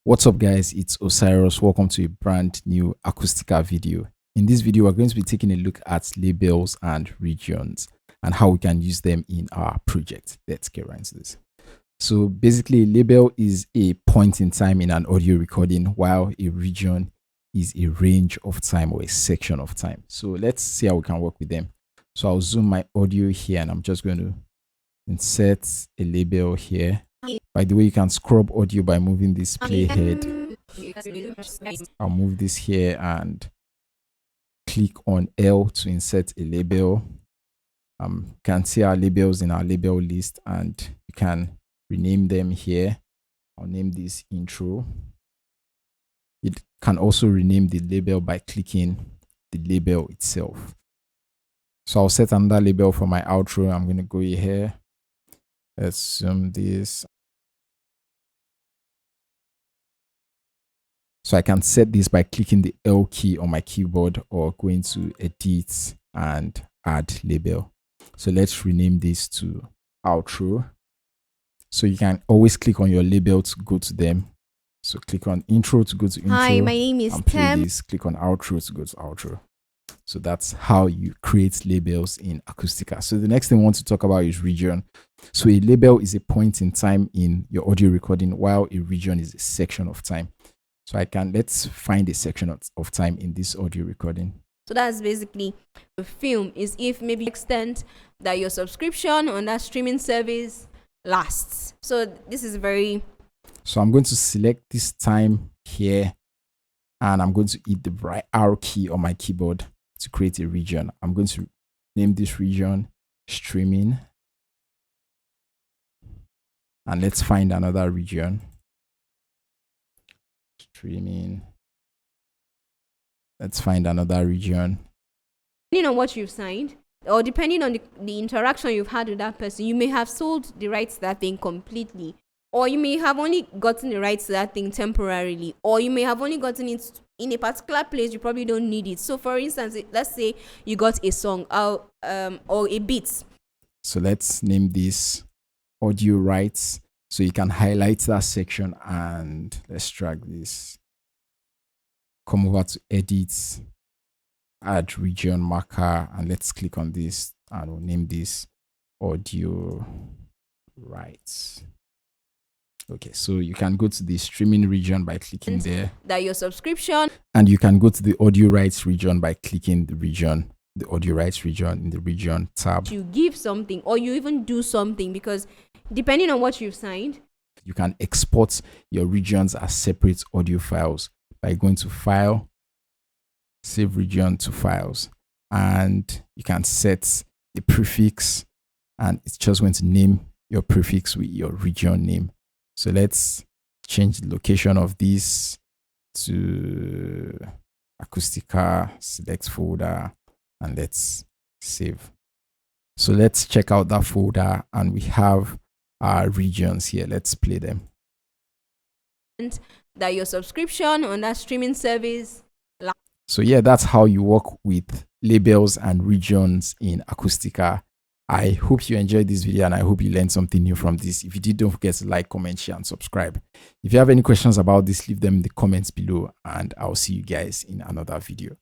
What's up guys, it's Osiris. Welcome to a brand new Acoustica video. In this video, we're going to be taking a look at labels and regions and how we can use them in our project. Let's get right into this. So basically, a label is a point in time in an audio recording, while a region is a range of time or a section of time. So let's see how we can work with them. So I'll zoom my audio here and I'm just going to insert a label here. By the way, you can scrub audio by moving this playhead. I'll move this here and click on L to insert a label. You can see our labels in our label list and you can rename them here. I'll name this intro. It can also rename the label by clicking the label itself. So I'll set another label for my outro. I'm going to go here. Let's zoom this. So I can set this by clicking the L key on my keyboard or going to edit and add label. So let's rename this to outro. So you can always click on your label to go to them. So click on intro to go to intro. Hi, my name is Tem. Click on outro to go to outro. So that's how you create labels in Acoustica. So the next thing we want to talk about is region. So a label is a point in time in your audio recording, while a region is a section of time. So let's find a section of time in this audio recording. So that's basically the film is if maybe extent that your subscription on that streaming service lasts. So this is So I'm going to select this time here and I'm going to hit the right R key on my keyboard to create a region. I'm going to name this region streaming. And let's find another region. Streaming. Let's find another region. Depending on what you've signed or depending on the interaction you've had with that person, you may have sold the rights to that thing completely, or you may have only gotten the rights to that thing temporarily, or you may have only gotten it in a particular place you probably don't need it. So for instance, let's say you got a song or a beat. So let's name this audio rights. So you can highlight that section and let's drag this. Come over to edit, add region marker, and let's click on this and we'll name this audio rights. Okay, so you can go to the streaming region by clicking there. That your subscription. And you can go to the audio rights region by clicking the region, the audio rights region in the region tab. You give something or you even do something, because depending on what you've signed, you can export your regions as separate audio files by going to File, Save Region to Files, and you can set the prefix and it's just going to name your prefix with your region name. So let's change the location of this to Acoustica, select folder, and let's save. So let's check out that folder and we have our regions here. Let's play them. And that your subscription on that streaming service. So yeah, that's how you work with labels and regions in Acoustica. I hope you enjoyed this video and I hope you learned something new from this. If you did, don't forget to like, comment, share, and subscribe. If you have any questions about this, leave them in the comments below and I'll see you guys in another video.